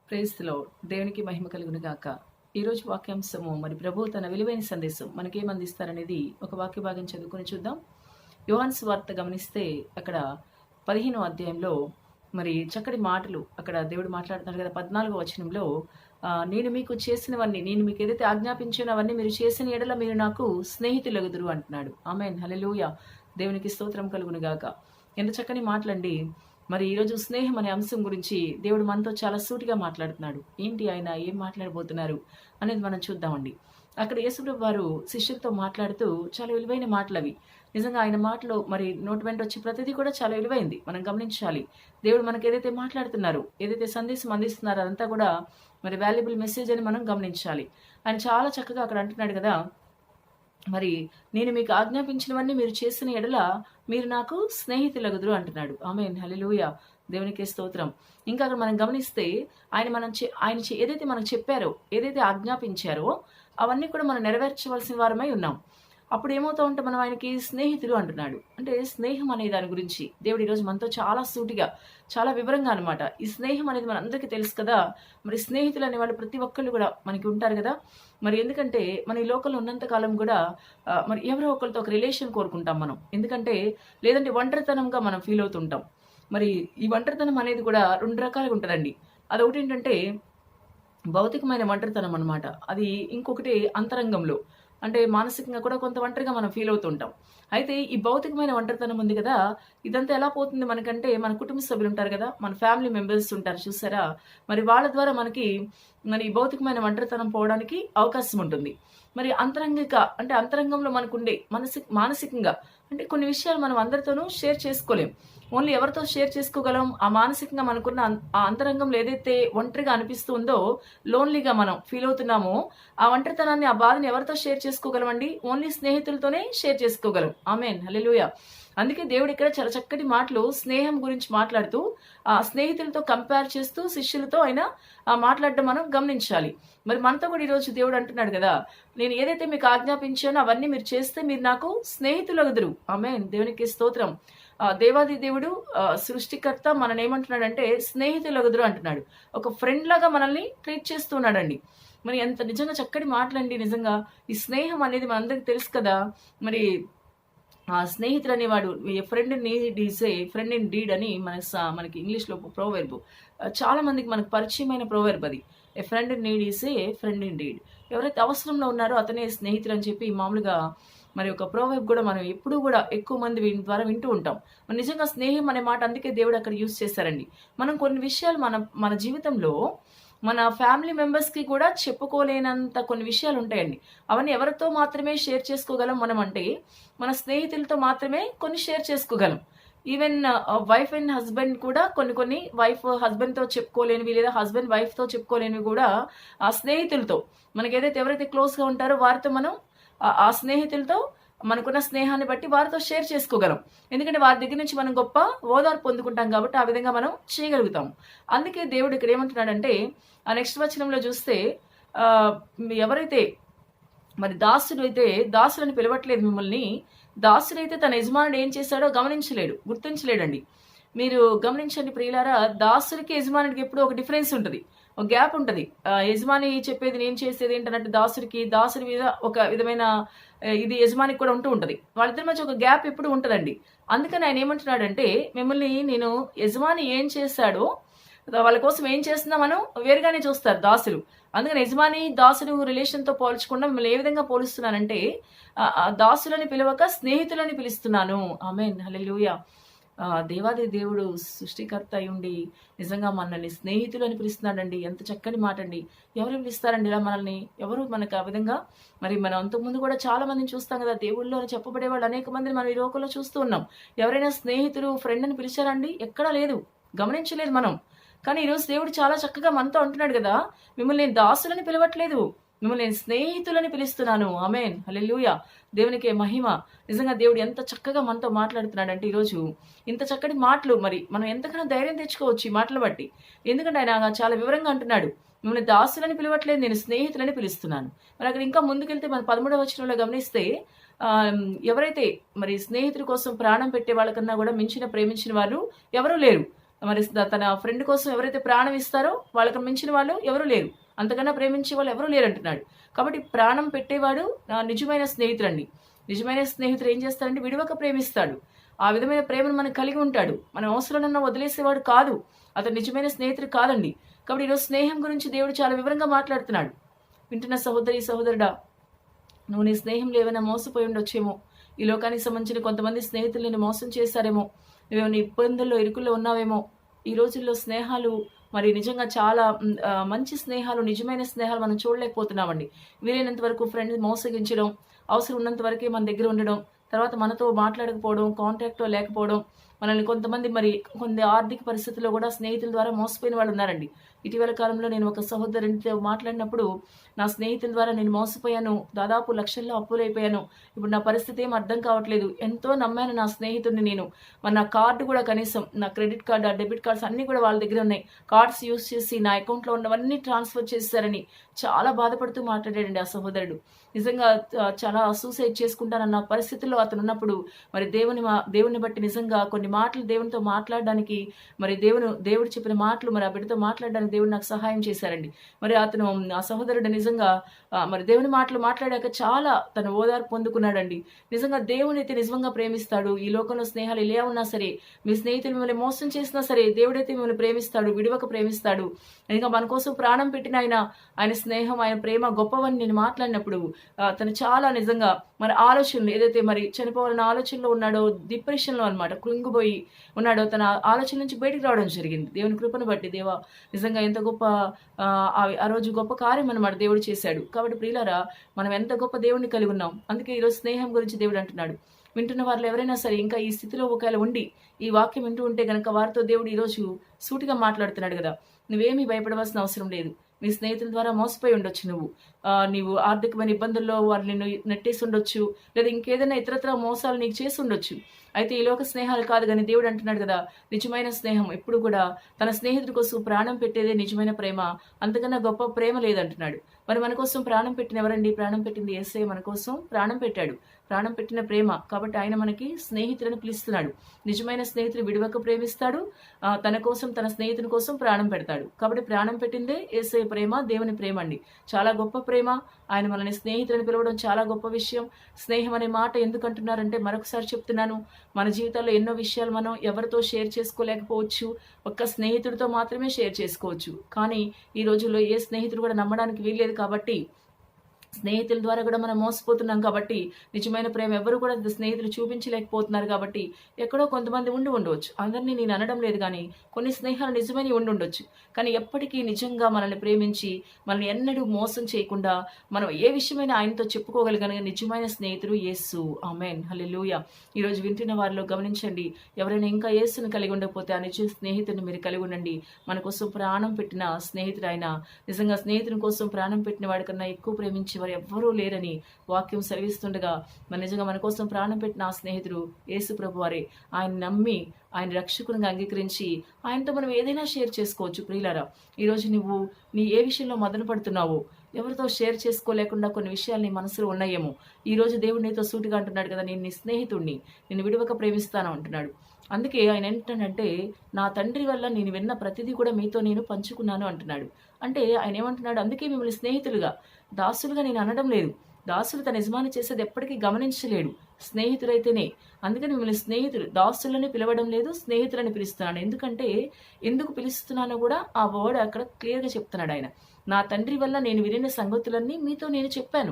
Praise the lord. దేవునికి మహిమ కలుగును గాక. ఈరోజు వాక్యాంశము ప్రభు తన విలువైన సందేశం మనకేం అందిస్తారనేది ఒక వాక్య భాగం చదువుకొని చూద్దాం. యోహాను సువార్త గమనిస్తే అక్కడ 15వ అధ్యాయంలో చక్కటి మాటలు అక్కడ దేవుడు మాట్లాడుతున్నాడు కదా. 14వ వచనంలో నేను మీకు చేసినవన్నీ, నేను మీకు ఏదైతే ఆజ్ఞాపించినవన్నీ మీరు చేసిన ఎడల మీరు నాకు స్నేహితులగుదురు అంటున్నాడు. ఆమేన్, హల్లెలూయా. దేవునికి స్తోత్రం కలుగును గాక. ఎంత చక్కని మాటలండి. ఈరోజు స్నేహం అనే అంశం గురించి దేవుడు మనతో చాలా సూటిగా మాట్లాడుతున్నాడు. ఏంటి ఆయన ఏం మాట్లాడబోతున్నారు అనేది మనం చూద్దామండి. అక్కడ యేసుప్రభు వారు శిష్యులతో మాట్లాడుతూ చాలా విలువైన మాటలు అవి. నిజంగా ఆయన మాటలు నోటి వెంట వచ్చే ప్రతిదీ కూడా చాలా విలువైంది. మనం గమనించాలి. దేవుడు మనకు ఏదైతే మాట్లాడుతున్నారో, ఏదైతే సందేశం అందిస్తున్నారో అదంతా కూడా వాల్యుబుల్ మెసేజ్ అని మనం గమనించాలి. ఆయన చాలా చక్కగా అక్కడ అంటున్నాడు కదా, నేను మీకు ఆజ్ఞాపించినవన్నీ మీరు చేసిన ఎడల మీరు నాకు స్నేహితులగుదురు అంటున్నాడు. ఆమేన్, హల్లెలూయా. దేవునికి స్తోత్రం. ఇంకా అక్కడ మనం గమనిస్తే ఆయన ఏదైతే మనకు చెప్పారో, ఏదైతే ఆజ్ఞాపించారో అవన్నీ కూడా మనం నెరవేర్చవలసిన వారమై ఉన్నాం. అప్పుడు ఏమవుతా ఉంటే మనం ఆయనకి స్నేహితులు అంటున్నాడు. అంటే స్నేహం అనే దాని గురించి దేవుడు ఈరోజు మనతో చాలా సూటిగా, చాలా వివరంగా అనమాట. ఈ స్నేహం అనేది మన అందరికీ తెలుసు కదా. స్నేహితులు అనే వాళ్ళు ప్రతి ఒక్కళ్ళు కూడా మనకి ఉంటారు కదా. ఎందుకంటే మన ఈ లోకంలో ఉన్నంత కాలం కూడా ఎవరో ఒకరితో ఒక రిలేషన్ కోరుకుంటాం మనం. ఎందుకంటే లేదంటే ఒంటరితనంగా మనం ఫీల్ అవుతుంటాం. ఈ ఒంటరితనం అనేది కూడా 2 రకాలుగా ఉంటుందండి. అదొకటి ఏంటంటే భౌతికమైన ఒంటరితనం అనమాట. అది ఇంకొకటి అంతరంగంలో, అంటే మానసికంగా కూడా కొంత ఒంటరిగా మనం ఫీల్ అవుతుంటాం. అయితే ఈ భౌతికమైన ఒంటరితనం ఉంది కదా, ఇదంతా ఎలా పోతుంది మనకంటే, మన కుటుంబ సభ్యులు ఉంటారు కదా, మన ఫ్యామిలీ మెంబర్స్ ఉంటారు చూసారా, వాళ్ళ ద్వారా మనకి ఈ భౌతికమైన ఒంటరితనం పోవడానికి అవకాశం ఉంటుంది. అంతరంగిక అంటే అంతరంగంలో మనకుండే మానసికంగా అంటే కొన్ని విషయాలు మనం అందరితోనూ షేర్ చేసుకోలేం. ఓన్లీ ఎవరితో షేర్ చేసుకోగలం? ఆ మానసికంగా మనకున్న ఆ అంతరంగంలో ఏదైతే ఒంటరిగా అనిపిస్తుందో, లోన్లీగా మనం ఫీల్ అవుతున్నామో, ఆ ఒంటరితనాన్ని, ఆ బాధని ఎవరితో షేర్ చేసుకోగలమండి? ఓన్లీ స్నేహితులతోనే షేర్ చేసుకోగలం. ఆమేన్, హల్లెలూయా. అందుకే దేవుడు ఇక్కడ చాలా చక్కటి మాటలు స్నేహం గురించి మాట్లాడుతూ, ఆ స్నేహితులతో కంపేర్ చేస్తూ శిష్యులతో ఆయన మాట్లాడడం మనం గమనించాలి. మనతో కూడా ఈరోజు దేవుడు అంటున్నాడు కదా, నేను ఏదైతే మీకు ఆజ్ఞాపించానో అవన్నీ మీరు చేస్తే మీరు నాకు స్నేహితులగుదురు. ఆమేన్, దేవునికి స్తోత్రం. దేవాది దేవుడు సృష్టికర్త మనల్ని ఏమంటున్నాడంటే స్నేహితులగుదురు అంటున్నాడు. ఒక ఫ్రెండ్ లాగా మనల్ని ట్రీట్ చేస్తున్నాడండి. ఎంత నిజంగా చక్కటి మాటలండి. నిజంగా ఈ స్నేహం అనేది మనందరికి తెలుసు కదా. ఆ స్నేహితుడు అనేవాడు friend need is a friend in deed అని మనకి ఇంగ్లీష్లో ప్రోవెర్బ్. చాలా మందికి మనకు పరిచయమైన ప్రోవెర్బ్ అది. A friend in need is a friend in deed. ఎవరైతే అవసరంలో ఉన్నారో అతనే స్నేహితుడు అని చెప్పి మామూలుగా ఒక ప్రోవెర్బ్ కూడా మనం ఎప్పుడూ కూడా ఎక్కువ మంది ద్వారా వింటూ ఉంటాం. నిజంగా స్నేహం అనే మాట అందుకే దేవుడు అక్కడ యూజ్ చేశారండి. మనం కొన్ని విషయాలు మన జీవితంలో మన ఫ్యామిలీ మెంబర్స్కి కూడా చెప్పుకోలేనంత కొన్ని విషయాలు ఉంటాయండి. అవన్నీ ఎవరితో మాత్రమే షేర్ చేసుకోగలం మనం అంటే, మన స్నేహితులతో మాత్రమే కొన్ని షేర్ చేసుకోగలం. ఈవెన్ వైఫ్ అండ్ హస్బెండ్ కూడా కొన్ని వైఫ్ హస్బెండ్తో చెప్పుకోలేనివి, లేదా హస్బెండ్ వైఫ్తో చెప్పుకోలేనివి కూడా ఆ స్నేహితులతో, మనకి ఎవరైతే క్లోజ్గా ఉంటారో వారితో మనం ఆ స్నేహితులతో మనకున్న స్నేహాన్ని బట్టి వారితో షేర్ చేసుకోగలం. ఎందుకంటే వారి దగ్గర నుంచి మనం గొప్ప ఓదార్పు పొందుకుంటాం కాబట్టి ఆ విధంగా మనం చేయగలుగుతాం. అందుకే దేవుడు ఇక్కడ ఏమంటున్నాడంటే, ఆ నెక్స్ట్ వచనంలో చూస్తే ఎవరైతే దాసులని పిలవట్లేదు మిమ్మల్ని. దాసుడైతే తన యజమానుడు ఏం చేశాడో గుర్తించలేడండి. మీరు గమనించండి ప్రియులారా, దాసుడికి యజమానుడికి ఎప్పుడూ ఒక డిఫరెన్స్ ఉంటుంది, ఒక గ్యాప్ ఉంటుంది. యజమాని చెప్పేది నేను చేసేది ఏంటన్నట్టు దాసుడి మీద ఒక విధమైన ఇది యజమానికి కూడా ఉంటది. వాళ్ళిద్దరి మధ్య ఒక గ్యాప్ ఎప్పుడు ఉంటుందండి. అందుకని ఆయన ఏమంటున్నాడంటే, మిమ్మల్ని నేను యజమాని ఏం చేశాడో వాళ్ళ కోసం ఏం చేస్తున్నా మనం వేరుగానే చూస్తారు దాసులు. అందుకని యజమాని దాసుడు రిలేషన్తో పోల్చకుండా మిమ్మల్ని ఏ విధంగా పోలుస్తున్నానంటే, దాసులని పిలవక స్నేహితులని పిలుస్తున్నాను. ఆమేన్, హల్లెలూయా. దేవాది దేవుడు సృష్టికర్త అయ్యుండి నిజంగా మనల్ని స్నేహితులు అని పిలుస్తున్నాడండి. ఎంత చక్కని మాట అండి. ఎవరు పిలుస్తారండి ఇలా మనల్ని? ఎవరు మనకు ఆ విధంగా? మనం అంతకుముందు కూడా చాలా మందిని చూస్తాం కదా, దేవుళ్ళు అని చెప్పబడే వాళ్ళు అనేక మందిని మనం ఈ లోకంలో చూస్తూ ఉన్నాం. ఎవరైనా స్నేహితులు, ఫ్రెండ్ అని పిలిచారండి? ఎక్కడా లేదు, గమనించలేదు మనం. కానీ ఈరోజు దేవుడు చాలా చక్కగా మనతో అంటున్నాడు కదా, మిమ్మల్ని నేను దాసులని పిలవట్లేదు, మిమ్మల్ని నేను స్నేహితులని పిలుస్తున్నాను. ఆమేన్, హల్లెలూయా. దేవునికి మహిమ. నిజంగా దేవుడు ఎంత చక్కగా మనతో మాట్లాడుతున్నాడంటే ఈరోజు ఇంత చక్కటి మాటలు మనం ఎంతకన్నా ధైర్యం తెచ్చుకోవచ్చు ఈ మాటలు బట్టి. ఎందుకంటే ఆయన చాలా వివరంగా అంటున్నాడు, మిమ్మల్ని దాసులని పిలవట్లేదు, నేను స్నేహితులని పిలుస్తున్నాను. అక్కడ ఇంకా ముందుకెళ్తే 13వ వచనంలో గమనిస్తే, ఎవరైతే స్నేహితుల కోసం ప్రాణం పెట్టే వాళ్ళకన్నా కూడా మించిన ప్రేమించిన వాళ్ళు ఎవరూ లేరు. మరి తన ఫ్రెండ్ కోసం ఎవరైతే ప్రాణం ఇస్తారో వాళ్ళకి మించిన వాళ్ళు ఎవరు లేరు, అంతకన్నా ప్రేమించే వాళ్ళు ఎవరు లేరు అంటున్నాడు. కాబట్టి ప్రాణం పెట్టేవాడు నిజమైన స్నేహితుడండి. నిజమైన స్నేహితుడు ఏం చేస్తాడంటే విడవక ప్రేమిస్తాడు. ఆ విధమైన ప్రేమను మనం కలిగి ఉంటాడు. మనం అవసరంలో వదిలేసేవాడు కాదు. అతను నిజమైన స్నేహితుడు కాదండి. కాబట్టి ఈరోజు స్నేహం గురించి దేవుడు చాలా వివరంగా మాట్లాడుతున్నాడు. వింటున్న సహోదరి సహోదరుడా, నువ్వు నీ స్నేహంలో ఏమైనా మోసపోయి ఉండొచ్చేమో. ఈ లోకానికి సంబంధించిన కొంతమంది స్నేహితులు నిన్ను మోసం చేశారేమో. నువ్వేమైనా ఇబ్బందుల్లో ఇరుకుల్లో ఉన్నావేమో. ఈ రోజుల్లో స్నేహాలు మరి నిజంగా చాలా మంచి స్నేహాలు, నిజమైన స్నేహాలు మనం చూడలేకపోతున్నామండి. వీలైనంత వరకు ఫ్రెండ్స్ మోసగించడం, అవసరం ఉన్నంత వరకే మన దగ్గర ఉండడం, తర్వాత మనతో మాట్లాడకపోవడం, కాంటాక్ట్లో లేకపోవడం, మనల్ని కొంతమంది మరి కొన్ని ఆర్థిక పరిస్థితుల్లో కూడా స్నేహితుల ద్వారా మోసపోయిన వాళ్ళు ఉన్నారండి. ఇటీవల కాలంలో నేను ఒక సహోదరునితో మాట్లాడినప్పుడు, నా స్నేహితుల ద్వారా నేను మోసపోయాను, దాదాపు లక్షల్లో అప్పులైపోయాను, ఇప్పుడు నా పరిస్థితి ఏం అర్థం కావట్లేదు, ఎంతో నమ్మాను నా స్నేహితుడిని నేను, మరి నా కార్డు కూడా కనీసం నా క్రెడిట్ కార్డు, డెబిట్ కార్డ్స్ అన్నీ కూడా వాళ్ళ దగ్గర ఉన్నాయి, కార్డ్స్ యూజ్ చేసి నా అకౌంట్లో ఉన్నవన్నీ ట్రాన్స్ఫర్ చేశారని చాలా బాధపడుతూ మాట్లాడాడండి ఆ సహోదరుడు. నిజంగా చాలా సూసైడ్ చేసుకుంటానన్న పరిస్థితుల్లో అతను ఉన్నప్పుడు మరి దేవుని బట్టి నిజంగా కొన్ని మాటలు దేవునితో మాట్లాడడానికి, మరి దేవుడు చెప్పిన మాటలు మరి ఆ బిడ్డతో మాట్లాడడానికి దేవుడు నాకు సహాయం చేశారండి. మరి అతను ఆ సహోదరుడు నిజంగా మరి దేవుని మాటలు మాట్లాడాక చాలా తన ఓదార్పు పొందుకున్నాడండి. నిజంగా దేవుని అయితే నిజంగా ప్రేమిస్తాడు. ఈ లోకంలో స్నేహాలు ఇలా ఉన్నా సరే, మీ స్నేహితులు మిమ్మల్ని మోసం చేసినా సరే, దేవుడైతే మిమ్మల్ని ప్రేమిస్తాడు, విడివక ప్రేమిస్తాడు. ఇంకా మన కోసం ప్రాణం పెట్టిన ఆయన స్నేహం, ఆయన ప్రేమ గొప్పవని నేను మాట్లాడినప్పుడు తను చాలా నిజంగా మరి ఆలోచనలు ఏదైతే మరి చనిపోవాలన్న ఆలోచనలో ఉన్నాడో, డిప్రెషన్లో అనమాట కృంగిపోయి ఉన్నాడో, తన ఆలోచన నుంచి బయటికి రావడం జరిగింది. దేవుని కృపను బట్టి దేవా నిజంగా ఎంత గొప్ప ఆ రోజు గొప్ప కార్యం అనమాట దేవుడు చేశాడు. కాబట్టి ప్రియులారా, మనం ఎంత గొప్ప దేవుడిని కలిగి ఉన్నాం. అందుకే ఈరోజు స్నేహం గురించి దేవుడు అంటున్నాడు. వింటున్న వారిలో ఎవరైనా సరే ఇంకా ఈ స్థితిలో ఒకవేళ ఉండి ఈ వాక్యం వింటూ ఉంటే గనక వారితో దేవుడు ఈరోజు సూటిగా మాట్లాడుతున్నాడు కదా, నువ్వేమీ భయపడవలసిన అవసరం లేదు. మీ స్నేహితుల ద్వారా మోసపోయి ఉండొచ్చు, నీవు ఆర్థికమైన ఇబ్బందుల్లో వారు నిన్ను నెట్టేసి ఉండొచ్చు, లేదా ఇంకేదైనా ఇతరత్ర మోసాలు నీకు చేసి ఉండొచ్చు. అయితే ఈ లోక స్నేహాలు కాదు కానీ దేవుడు అంటున్నాడు కదా, నిజమైన స్నేహం ఎప్పుడు కూడా తన స్నేహితుడి కోసం ప్రాణం పెట్టేదే నిజమైన ప్రేమ, అంతకన్నా గొప్ప ప్రేమ లేదంటున్నాడు. మరి మన కోసం ప్రాణం పెట్టిన ఎవరండి? ప్రాణం పెట్టింది యేసయ్య మన కోసం ప్రాణం పెట్టాడు. ప్రాణం పెట్టిన ప్రేమ కాబట్టి ఆయన మనకి స్నేహితులను పిలుస్తున్నాడు. నిజమైన స్నేహితుడు విడివక ప్రేమిస్తాడు, తన కోసం తన స్నేహితుని కోసం ప్రాణం పెడతాడు. కాబట్టి ప్రాణం పెట్టిందే యేసయ్య ప్రేమ, దేవుని ప్రేమ అండి. చాలా గొప్ప ప్రేమ. ఆయన మనల్ని స్నేహితులను పిలవడం చాలా గొప్ప విషయం. స్నేహం అనే మాట ఎందుకు అంటున్నారంటే, మరొకసారి చెప్తున్నాను, మన జీవితాల్లో ఎన్నో విషయాలు మనం ఎవరితో షేర్ చేసుకోలేకపోవచ్చు, ఒక్క స్నేహితుడితో మాత్రమే షేర్ చేసుకోవచ్చు. కానీ ఈ రోజుల్లో ఏ స్నేహితుడు కూడా నమ్మడానికి వీల్లేదు. కాబట్టి స్నేహితుల ద్వారా కూడా మనం మోసపోతున్నాం. కాబట్టి నిజమైన ప్రేమ ఎవరు కూడా స్నేహితులు చూపించలేకపోతున్నారు. కాబట్టి ఎక్కడో కొంతమంది ఉండవచ్చు. అందరినీ నేను అనడం లేదు, కానీ కొన్ని స్నేహాలు నిజమైన ఉండొచ్చు. కానీ ఎప్పటికీ నిజంగా మనల్ని ప్రేమించి మనల్ని ఎన్నడూ మోసం చేయకుండా మనం ఏ విషయమైనా ఆయనతో చెప్పుకోగలిగిన నిజమైన స్నేహితుడు యేసు. ఆమేన్, హల్లెలూయా. ఈరోజు వింటున్న వారిలో గమనించండి, ఎవరైనా ఇంకా యేసును కలిగి ఉండకపోతే ఆ నిజ స్నేహితుడిని మీరు కలిగి ఉండండి. మన కోసం ప్రాణం పెట్టిన స్నేహితుడు ఆయన. నిజంగా స్నేహితుని కోసం ప్రాణం పెట్టిన వాడికన్నా ఎక్కువ ప్రేమించి వారు ఎవ్వరూ లేరని వాక్యం సెలవిస్తుండగా, మన నిజంగా మన కోసం ప్రాణం పెట్టిన ఆ స్నేహితుడు యేసు ప్రభు వారే. ఆయన నమ్మి ఆయన రక్షకునిగా అంగీకరించి ఆయనతో మనం ఏదైనా షేర్ చేసుకోవచ్చు. ప్రియులారా, ఈరోజు నువ్వు ఏ విషయంలో మదన పడుతున్నావో, ఎవరితో షేర్ చేసుకోలేకుండా కొన్ని విషయాలు నీ మనసులో ఉన్నాయేమో, ఈ రోజు దేవుడు నీతో సూటిగా అంటున్నాడు కదా, నేను నీ స్నేహితుడిని, నేను విడివక ప్రేమిస్తాను అంటున్నాడు. అందుకే ఆయన ఏంటంటే, నా తండ్రి వల్ల నేను విన్న ప్రతిదీ కూడా మీతో నేను పంచుకున్నాను అంటున్నాడు. అంటే ఆయన ఏమంటున్నాడు, అందుకే మిమ్మల్ని స్నేహితులుగా, దాసులుగా నేను అనడం లేదు. దాసులు తన యజమాని చేసేది ఎప్పటికీ గమనించలేడు, స్నేహితులైతేనే. అందుకని మిమ్మల్ని స్నేహితులు, దాసులని పిలవడం లేదు, స్నేహితులని పిలుస్తున్నాను. ఎందుకు పిలుస్తున్నానో కూడా ఆ వర్డ్ అక్కడ క్లియర్గా చెప్తున్నాడు ఆయన. నా తండ్రి వల్ల నేను వినిన సంగతులన్నీ మీతో నేను చెప్పాను,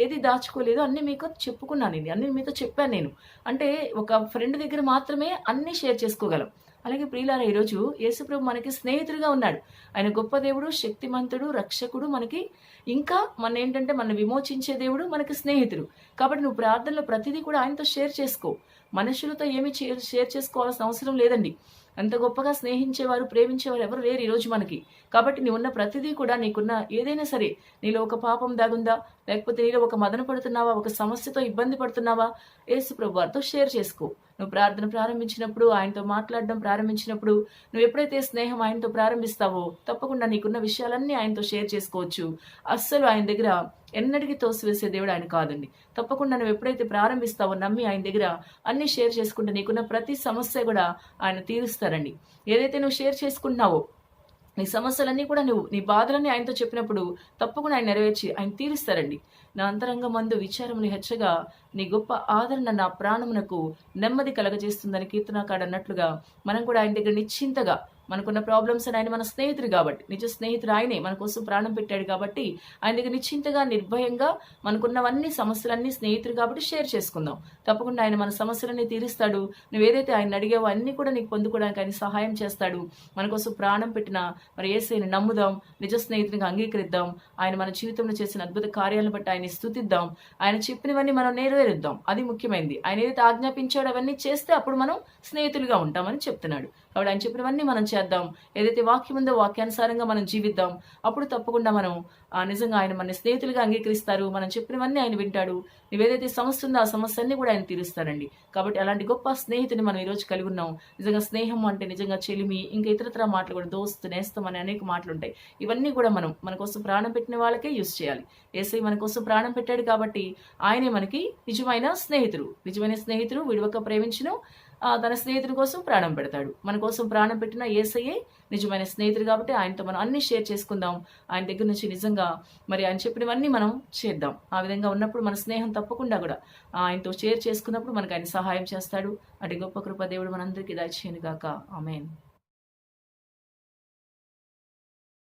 ఏది దాచుకోలేదు, అన్ని మీకు చెప్పుకున్నాను, అన్ని మీతో చెప్పాను నేను. అంటే ఒక ఫ్రెండ్ దగ్గర మాత్రమే అన్ని షేర్ చేసుకోగలం. అలాగే ప్రియులారా, ఈరోజు యేసుప్రభు మనకి స్నేహితుడిగా ఉన్నాడు. ఆయన గొప్ప దేవుడు, శక్తిమంతుడు, రక్షకుడు. మనకి ఇంకా మన విమోచించే దేవుడు, మనకి స్నేహితుడు. కాబట్టి నువ్వు ప్రార్థనలో ప్రతిదీ కూడా ఆయనతో షేర్ చేసుకో. మనుషులతో ఏమీ షేర్ చేసుకోవాల్సిన అవసరం లేదండి. అంత గొప్పగా స్నేహించేవారు, ప్రేమించేవారు ఎవరు లేరు ఈరోజు మనకి. కాబట్టి నీవున్న ప్రతిదీ కూడా, నీకున్న ఏదైనా సరే, నీలో ఒక పాపం దాగుందా, లేకపోతే నీలో ఒక మదన పడుతున్నావా, ఒక సమస్యతో ఇబ్బంది పడుతున్నావా, యేసు ప్రభు వారితో షేర్ చేసుకో. నువ్వు ప్రార్థన ప్రారంభించినప్పుడు, ఆయనతో మాట్లాడడం ప్రారంభించినప్పుడు, నువ్వు ఎప్పుడైతే స్నేహం ఆయనతో ప్రారంభిస్తావో తప్పకుండా నీకున్న విషయాలన్నీ ఆయనతో షేర్ చేసుకోవచ్చు. అస్సలు ఆయన దగ్గర ఎన్నటికీ తోసివేసే దేవుడు ఆయన కాదండి. తప్పకుండా నువ్వు ఎప్పుడైతే ప్రారంభిస్తావో, నమ్మి ఆయన దగ్గర అన్ని షేర్ చేసుకుంటే, నీకున్న ప్రతి సమస్య కూడా ఆయన తీరుస్తాడు. తీరుస్తారండి. ఏదైతే నువ్వు షేర్ చేసుకుంటున్నావో నీ సమస్యలన్నీ కూడా నువ్వు నీ బాధలన్నీ ఆయనతో చెప్పినప్పుడు తప్పకుండా ఆయన నెరవేర్చి ఆయన తీరుస్తారండి. నా అంతరంగ మందు విచారములు హెచ్చగా నీ గొప్ప ఆదరణ నా ప్రాణమునకు నెమ్మది కలగజేస్తుందని కీర్తనకాడు అన్నట్లుగా మనం కూడా ఆయన దగ్గర నిశ్చింతగా మనకున్న ప్రాబ్లమ్స్ అని ఆయన మన స్నేహితుడు కాబట్టి, నిజ స్నేహితుడు ఆయనే మన కోసం ప్రాణం పెట్టాడు కాబట్టి ఆయన దగ్గర నిశ్చింతగా నిర్భయంగా మనకున్నవన్నీ సమస్యలన్నీ స్నేహితుడు కాబట్టి షేర్ చేసుకుందాం. తప్పకుండా ఆయన మన సమస్యలన్నీ తీరుస్తాడు. నువ్వేదైతే ఆయన అడిగావో అన్ని కూడా నీకు పొందుకోవడానికి ఆయన సహాయం చేస్తాడు. మన కోసం ప్రాణం పెట్టిన మరి యేసయ్యని నమ్ముదాం, నిజ స్నేహితునిగా అంగీకరిద్దాం. ఆయన మన జీవితంలో చేసిన అద్భుత కార్యాలను బట్టి ఆయన స్తుతిద్దాం. ఆయన చెప్పినవన్నీ మనం నెరవేరుద్దాం. అది ముఖ్యమైనది. ఆయన ఏదైతే ఆజ్ఞాపించాడో అవన్నీ చేస్తే అప్పుడు మనం స్నేహితులుగా ఉంటామని చెప్తున్నాడు. కాబట్టి ఆయన చెప్పినవన్నీ మనం చేద్దాం. ఏదైతే వాక్యం ఉందో వాక్యానుసారంగా మనం జీవిద్దాం. అప్పుడు తప్పకుండా మనం నిజంగా ఆయన మన స్నేహితులుగా అంగీకరిస్తారు. మనం చెప్పినవన్నీ ఆయన వింటాడు. నువ్వేదైతే సమస్య ఉందో ఆ సమస్యన్ని కూడా ఆయన తీరుస్తారండి. కాబట్టి అలాంటి గొప్ప స్నేహితుని మనం ఈరోజు కలిగి ఉన్నాం. నిజంగా స్నేహం అంటే నిజంగా చెలిమి, ఇంకా ఇతరతర మాటలు కూడా దోస్తు, నేస్తం అనే అనేక మాటలు ఉంటాయి. ఇవన్నీ కూడా మనం మన కోసం ప్రాణం పెట్టిన వాళ్ళకే యూజ్ చేయాలి. యేసయ్య మన కోసం ప్రాణం పెట్టాడు కాబట్టి ఆయనే మనకి నిజమైన స్నేహితుడు. నిజమైన స్నేహితుడు విడవక ప్రేమించును, తన స్నేహితుడి కోసం ప్రాణం పెడతాడు. మన కోసం ప్రాణం పెట్టిన యేసయ్యే నిజమైన స్నేహితుడు కాబట్టి ఆయనతో మనం అన్ని షేర్ చేసుకుందాం. ఆయన దగ్గర నుంచి నిజంగా మరి ఆయన చెప్పినవన్నీ మనం చేద్దాం. ఆ విధంగా ఉన్నప్పుడు మన స్నేహం తప్పకుండా కూడా ఆయనతో షేర్ చేసుకున్నప్పుడు మనకు ఆయన సహాయం చేస్తాడు. అటు గొప్ప కృప దేవుడు మనందరికీ దయచేయను గాక. ఆమేన్.